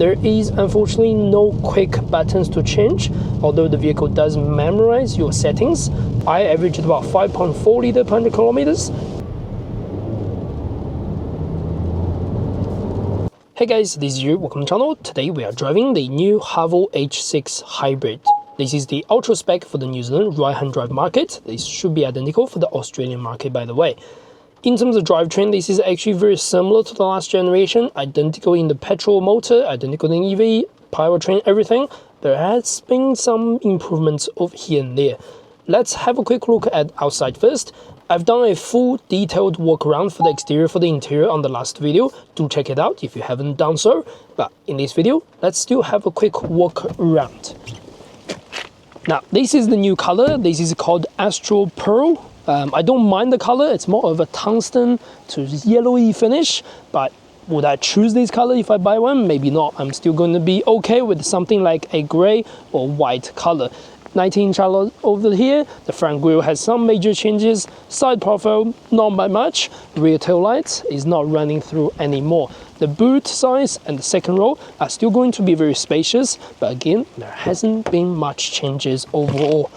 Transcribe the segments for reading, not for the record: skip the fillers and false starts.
There is unfortunately no quick buttons to change, although the vehicle does memorize your settings. I averaged about 5.4 litre per 100 kilometers. Hey guys, this is you, welcome to the channel. Today we are driving the new Haval H6 Hybrid. This is the ultra spec for the New Zealand right-hand drive market. This should be identical for the Australian market, by the way. In terms of drivetrain, this is actually very similar to the last generation, identical in the petrol motor, identical in EV, powertrain, everything. There has been some improvements over here and there. Let's have a quick look at outside first. I've done a full detailed walk around for the exterior, for the interior on the last video. Do check it out if you haven't done so. But in this video, let's still have a quick walk around. Now, this is the new color. This is called Astral Pearl. I don't mind the color. It's more of a tungsten to yellowy finish, but would I choose this color if I buy one? Maybe not. I'm still going to be okay with something like a gray or white color. 19-inch alloy over here. The front grille has some major changes. Side profile, not by much. Rear tail lights is not running through anymore. The boot size and the second row are still going to be very spacious, but again, there hasn't been much changes overall.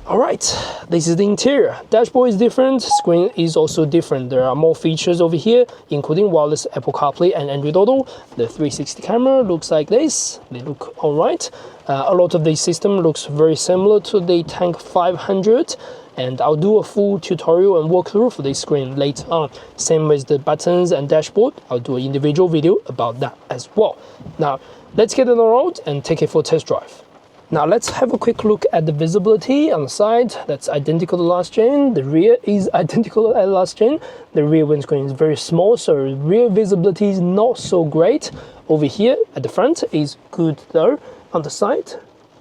Alright, this is the interior. Dashboard is different, screen is also different. There are more features over here, including wireless Apple CarPlay and Android Auto. The 360 camera looks like this. They look alright. A lot of the system looks very similar to the Tank 500. And I'll do a full tutorial and walkthrough for this screen later on. Same with the buttons and dashboard. I'll do an individual video about that as well. Now, let's get on the road and take it for a test drive. Now let's have a quick look at the visibility on the side. That's identical to last gen. The rear is identical to last gen. The rear windscreen is very small, so rear visibility is not so great. Over here at the front is good though. On the side,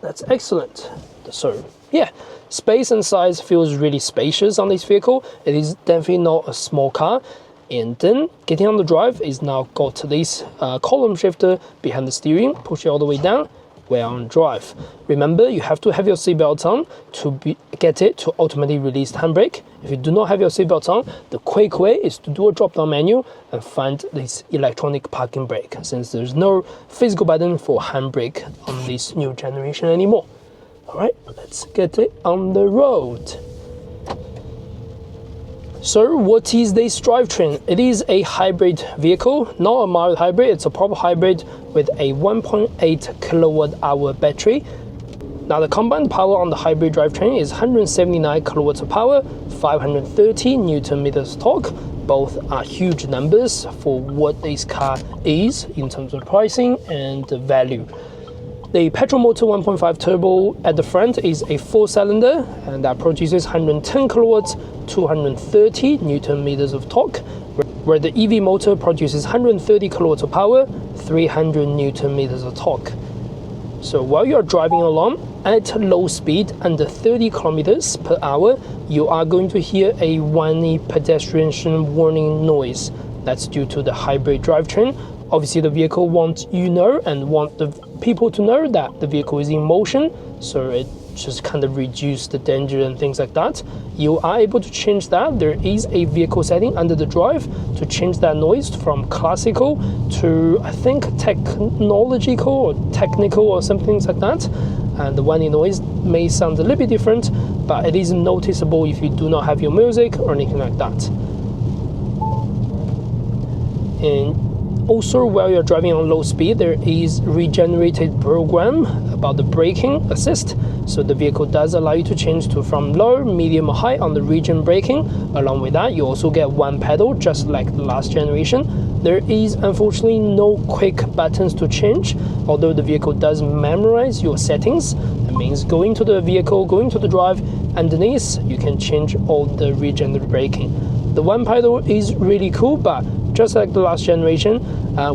that's excellent. So yeah, space and size feels really spacious on this vehicle. It is definitely not a small car. And then getting on the drive is now got this column shifter behind the steering, push it all the way down. We're on drive. Remember, you have to have your seatbelt on to get it to automatically release the handbrake. If you do not have your seatbelt on, the quick way is to do a drop-down menu and find this electronic parking brake, since there's no physical button for handbrake on this new generation anymore. All right, let's get it on the road. So what is this drivetrain? It is a hybrid vehicle, not a mild hybrid, it's a proper hybrid with a 1.8 kilowatt-hour battery. Now the combined power on the hybrid drivetrain is 179 kilowatts of power, 530 Newton meters torque. Both are huge numbers for what this car is in terms of pricing and value. The petrol motor 1.5 turbo at the front is a 4-cylinder and that produces 110 kilowatts, 230 Newton meters of torque, where the EV motor produces 130 kilowatts of power, 300 Newton meters of torque. So while you're driving along at low speed under 30 kilometers per hour, you are going to hear a whiny pedestrian warning noise. That's due to the hybrid drivetrain. Obviously the vehicle wants you know and want the people to know that the vehicle is in motion, so it just kind of reduces the danger and things like that. You are able to change that. There is a vehicle setting under the drive to change that noise from classical to, I think, technological or technical or something like that. And the whiny noise may sound a little bit different, but it is noticeable if you do not have your music or anything like that. And also, while you're driving on low speed, there is regenerated program about the braking assist. So the vehicle does allow you to change to from low, medium, or high on the regen braking. Along with that, you also get one pedal, just like the last generation. There is unfortunately no quick buttons to change, although the vehicle does memorize your settings. That means going to the vehicle, going to the drive, underneath, you can change all the regenerative braking. The one pedal is really cool, but just like the last generation,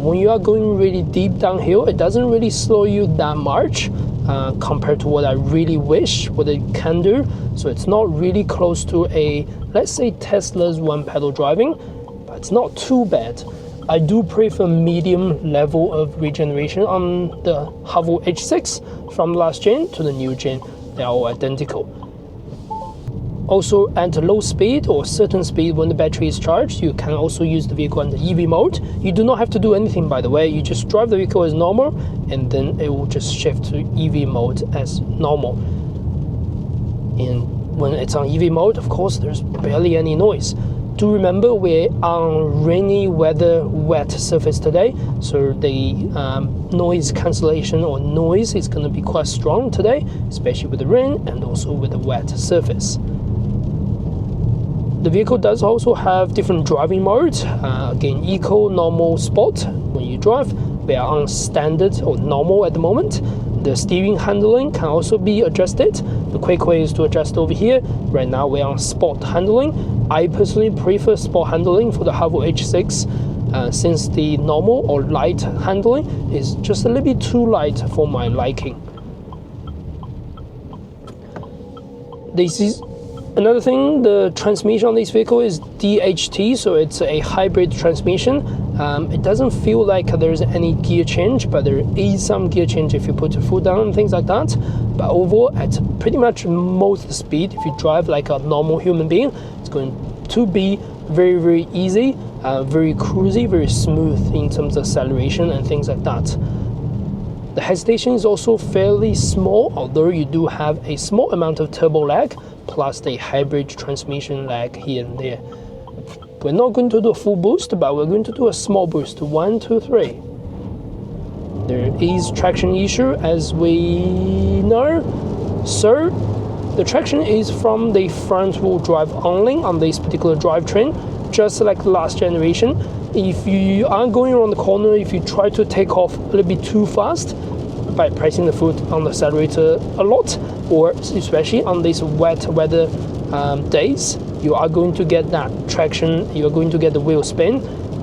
when you are going really deep downhill, it doesn't really slow you that much compared to what I really wish what it can do. So it's not really close to a, let's say, Tesla's one pedal driving, but it's not too bad. I do prefer medium level of regeneration on the Haval H6 from last gen to the new gen. They're all identical. Also at low speed or certain speed when the battery is charged, you can also use the vehicle under EV mode. You do not have to do anything, by the way. You just drive the vehicle as normal, and then it will just shift to EV mode as normal. And when it's on EV mode, of course, there's barely any noise. Do remember we're on rainy weather, wet surface today, so the noise cancellation or noise is going to be quite strong today, especially with the rain and also with the wet surface. The vehicle does also have different driving modes. Again, eco, normal, sport. When you drive, we are on standard or normal at the moment. The steering handling can also be adjusted. The quick way is to adjust over here. Right now we're on sport handling. I personally prefer sport handling for the Haval H6 since the normal or light handling is just a little bit too light for my liking. This is another thing. The transmission on this vehicle is DHT, so it's a hybrid transmission. It doesn't feel like there's any gear change, but there is some gear change if you put your foot down and things like that. But overall, at pretty much most speed, if you drive like a normal human being, it's going to be very, very easy, very cruisy, very smooth in terms of acceleration and things like that. The hesitation is also fairly small, although you do have a small amount of turbo lag, plus the hybrid transmission lag here and there. We're not going to do a full boost, but we're going to do a small boost. 1, 2, 3. There is traction issue, as we know. So the traction is from the front wheel drive only on this particular drivetrain, just like the last generation. If you are going around the corner, if you try to take off a little bit too fast by pressing the foot on the accelerator a lot, or especially on these wet weather days, you are going to get that traction, you are going to get the wheel spin,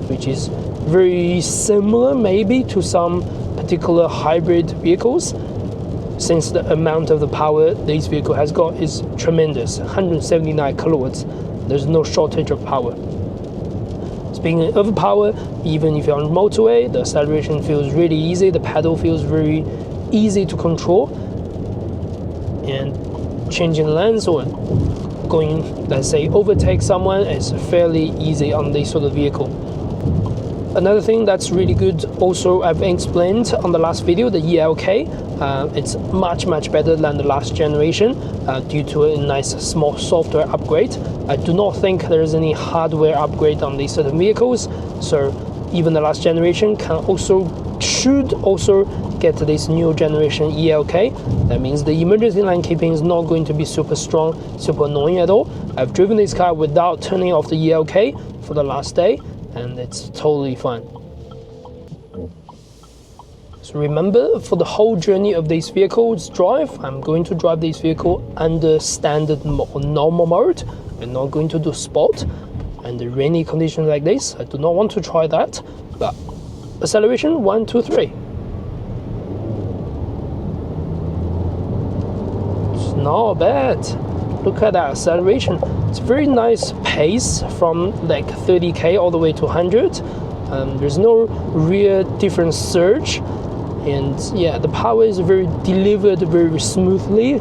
which is very similar maybe to some particular hybrid vehicles, since the amount of the power this vehicle has got is tremendous, 179 kilowatts. There's no shortage of power. Speaking of power, even if you're on motorway, the acceleration feels really easy, the pedal feels very easy to control, and changing lanes or going, let's say, overtake someone is fairly easy on this sort of vehicle. Another thing that's really good, also I've explained on the last video, the ELK. It's much better than the last generation due to a nice small software upgrade. I do not think there's any hardware upgrade on these sort of vehicles, so even the last generation should also get this new generation ELK. That means the emergency line keeping is not going to be super strong, super annoying at all. I've driven this car without turning off the ELK for the last day, and it's totally fine. So remember, for the whole journey of this vehicle's drive, I'm going to drive this vehicle under standard or normal mode. I'm not going to do sport. And the rainy conditions like this, I do not want to try that. But acceleration, 1, 2, 3. It's not bad. Look at that acceleration. It's very nice pace from like 30k all the way to 100. There's no real different surge, and yeah, the power is very delivered very smoothly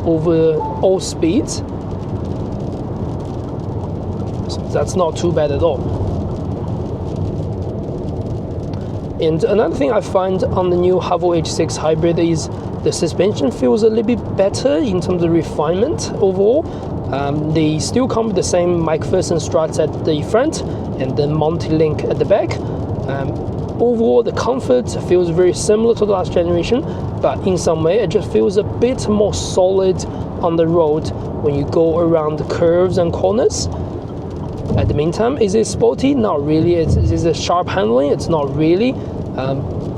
over all speeds. So that's not too bad at all. And another thing I find on the new Haval H6 Hybrid is the suspension feels a little bit better in terms of refinement overall. They still come with the same MacPherson struts at the front and then multi-link at the back. Overall, the comfort feels very similar to the last generation, but in some way it just feels a bit more solid on the road when you go around the curves and corners. At the meantime, is it sporty? Not really. Is it sharp handling? It's not really.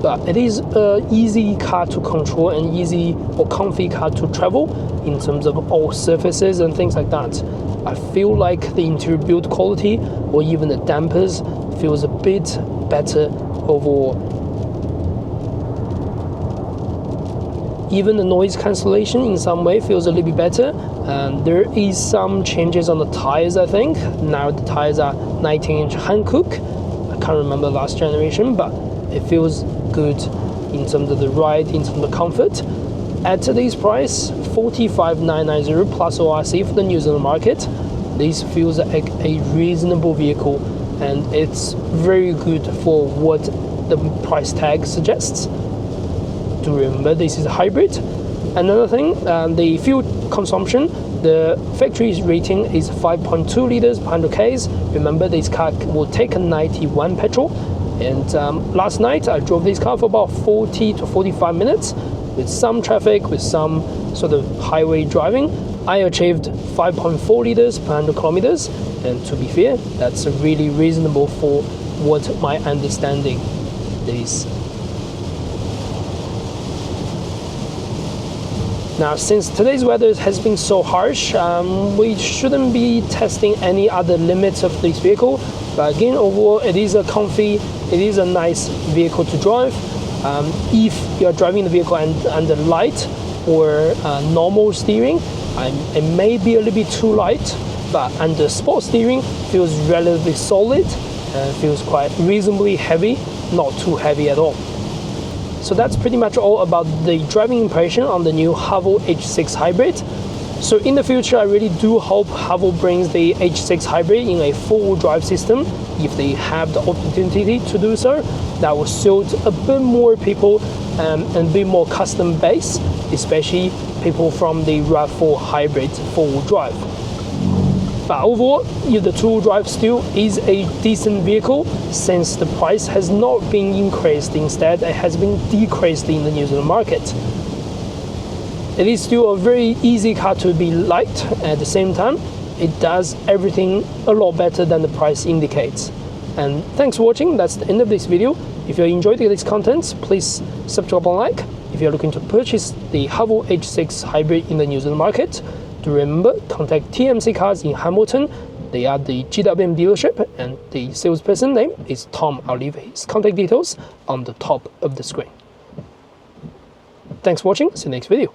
But it is an easy car to control and easy or comfy car to travel in terms of all surfaces and things like that. I feel like the interior build quality or even the dampers feels a bit better overall. Even the noise cancellation in some way feels a little bit better. There is some changes on the tires, I think. Now the tires are 19-inch Hankook. I can't remember the last generation, but it feels good in terms of the ride, in terms of comfort. At today's price, 45,990 plus ORC for the New Zealand market, this feels like a reasonable vehicle, and it's very good for what the price tag suggests. Do remember this is a hybrid. Another thing, the fuel consumption, the factory rating is 5.2 liters per 100 k's. Remember, this car will take a 91 petrol. And last night I drove this car for about 40 to 45 minutes with some traffic, with some sort of highway driving. I achieved 5.4 liters per 100 kilometers, and to be fair, that's really reasonable for what my understanding is. Now, since today's weather has been so harsh, we shouldn't be testing any other limits of this vehicle. But again, overall, it is a comfy, it is a nice vehicle to drive. If you're driving the vehicle under light or normal steering, it may be a little bit too light, but under sport steering, feels relatively solid and feels quite reasonably heavy, not too heavy at all. So that's pretty much all about the driving impression on the new Haval H6 Hybrid. So in the future, I really do hope Haval brings the H6 Hybrid in a four-wheel drive system. If they have the opportunity to do so, that will suit a bit more people and a bit more custom base, especially people from the RAV4 Hybrid four-wheel drive. But overall, the two-wheel drive still is a decent vehicle, since the price has not been increased. Instead, it has been decreased in the New Zealand market. It is still a very easy car to be liked. At the same time, it does everything a lot better than the price indicates. And thanks for watching. That's the end of this video. If you enjoyed this content, please subscribe and like. If you're looking to purchase the Haval H6 Hybrid in the New Zealand market, do remember, contact TMC Cars in Hamilton. They are the GWM dealership, and the salesperson name is Tom. I'll leave his contact details on the top of the screen. Thanks for watching. See you next video.